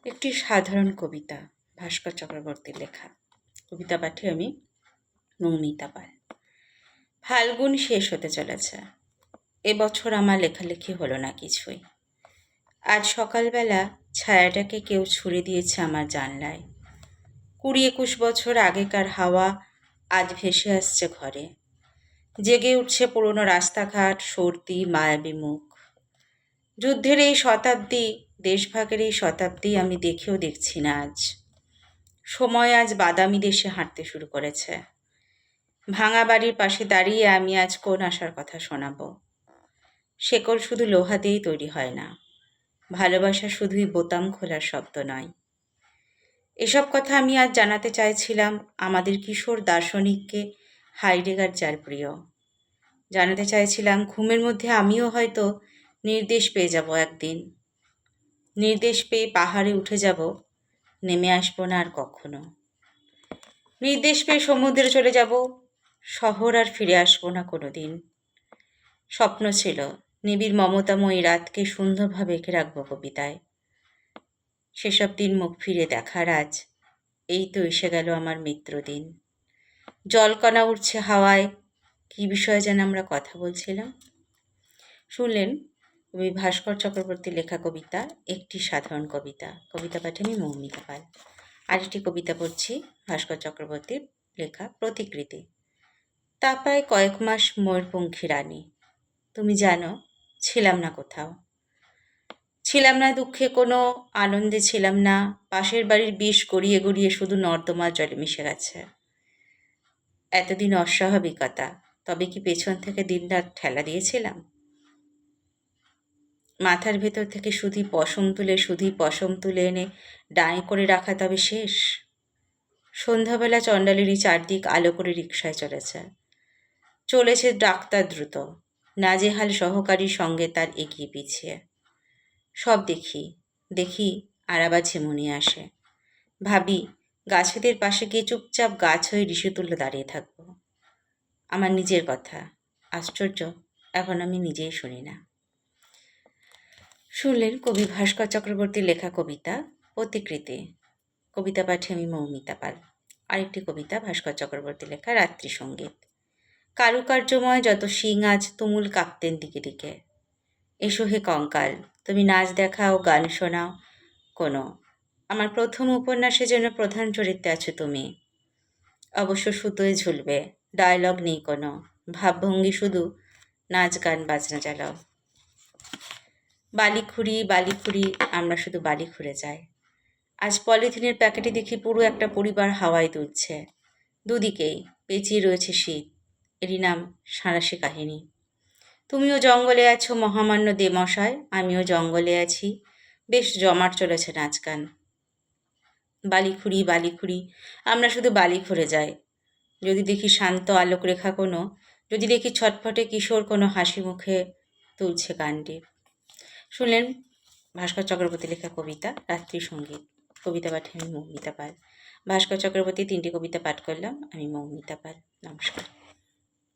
একটি সাধারণ কবিতা, ভাস্কর চক্রবর্তীর লেখা। কবিতা পাঠে আমি মৌমিতা পাল। ফাল্গুন শেষ হতে চলেছে। এবছর আমার লেখালেখি হলো না কিছুই। আজ সকালবেলা ছায়াটাকে কেউ ছুঁড়ে দিয়েছে আমার জানলায়। 20-21 বছর আগেকার হাওয়া আজ ভেসে আসছে ঘরে। জেগে উঠছে পুরনো রাস্তাঘাট, সর্দি, মায়াবী মুখ। যুদ্ধের এই শতাব্দী, দেশভাগের এই শতাব্দী আমি দেখেও দেখছি না আজ। সময় আজ বাদামি দেশে হাঁটতে শুরু করেছে। ভাঙা বাড়ির পাশে দাঁড়িয়ে আমি আজ কোন আশার কথা শোনাবো? শেকল শুধু লোহা দিয়েই তৈরি হয় না। ভালোবাসা শুধুই বোতাম খোলার শব্দ নয়। এসব কথা আমি আজ জানাতে চাইছিলাম আমাদের কিশোর দার্শনিককে, হাইডেগার যার প্রিয়। জানাতে চাইছিলাম ঘুমের মধ্যে আমিও হয়তো নির্দেশ পেয়ে যাব একদিন। নির্দেশ পেয়ে পাহাড়ে উঠে যাব, নেমে আসবো না আর কখনো। নির্দেশ পেয়ে সমুদ্রে চলে যাব, শহর আর ফিরে আসবো না কোনো দিন। স্বপ্ন ছিল নিবিড় মমতাময়ী রাতকে সুন্দরভাবে এঁকে রাখবো কবিতায়। সেসব দিন মুখ ফিরে দেখার আজ এই তো এসে গেল আমার মৃত্যুদিন। জলকণা উঠছে হাওয়ায়, কী বিষয়ে যেন আমরা কথা বলছিলাম। শুনলেন কবি ভাস্কর চক্রবর্তীর লেখা কবিতা একটি সাধারণ কবিতা। কবিতা পাঠে আমি মৌমিতা পাল। আরেকটি কবিতা পড়ছি ভাস্কর চক্রবর্তীর লেখা প্রতিকৃতি। তা প্রায় কয়েক মাস ময়ূরপঙ্খী রানী। তুমি জানো ছিলাম না কোথাও, ছিলাম না দুঃখে কোনো, আনন্দে ছিলাম না। পাশের বাড়ির বিষ গড়িয়ে গড়িয়ে শুধু নর্দমার জলে মিশে গেছে। এতদিন অস্বাভাবিকতা, তবে কি পেছন থেকে দিনরাত ঠেলা দিয়েছিলাম? মাথার ভেতর থেকে শুধুই পশম তুলে এনে ডাঁয়ে করে রাখা তবে শেষ? সন্ধ্যাবেলা চণ্ডালেরই চারদিক আলো করে রিকশায় চলেছে ডাক্তার দ্রুত, নাজেহাল সহকারীর সঙ্গে তার এগিয়ে পিছিয়ে। সব দেখি আর আবার ঝিমুনি আসে। ভাবি গাছেদের পাশে গিয়ে চুপচাপ গাছ হয়ে ঋষিতুল্য দাঁড়িয়ে থাকবো। আমার নিজের কথা, আশ্চর্য, এখন আমি নিজেই শুনি না। শুনলেন কবি ভাস্কর চক্রবর্তীর লেখা কবিতা প্রতিকৃতি। কবিতা পাঠে আমি মৌমিতা পাল। আরেকটি কবিতা ভাস্কর চক্রবর্তীর লেখা রাত্রি সঙ্গীত। কারুকার্যময় যত শিং আজ তুমুল কাঁপতেন দিকে দিকে। এসো হে কঙ্কাল, তুমি নাচ দেখাও, গান শোনাও কোনো। আমার প্রথম উপন্যাসে যেন প্রধান চরিত্রে আছো তুমি। অবশ্য সুতোয় ঝুলবে, ডায়লগ নেই কোনো, ভাবভঙ্গি শুধু, নাচ গান বাজনা চালাও। বালি খুঁড়ি আমরা শুধু বালি খুঁড়ে যাই। আজ পলিথিনের প্যাকেটে দেখি পুরো একটা পরিবার হাওয়ায় দুলছে। দুদিকেই পেঁচিয়ে রয়েছে শীত। এরই নাম সাঁড়াশি কাহিনী। তুমিও জঙ্গলে আছো মহামান্য দেমশায়, আমিও জঙ্গলে আছি, বেশ জমাট চলেছে নাচ গান। বালি খুঁড়ি আমরা শুধু বালি খুঁড়ে যাই। যদি দেখি শান্ত আলোক রেখা কোনো, যদি দেখি ছটফটে কিশোর কোনো হাসি মুখে তুলছে গানটি। শুনলেন ভাস্কর চক্রবর্তী লেখা কবিতা রাত্রি সঙ্গীত। কবিতা পাঠে আমি মৌমিতা পাল। ভাস্কর চক্রবর্তী 3টি কবিতা পাঠ করলাম। আমি মৌমিতা পাল। নমস্কার।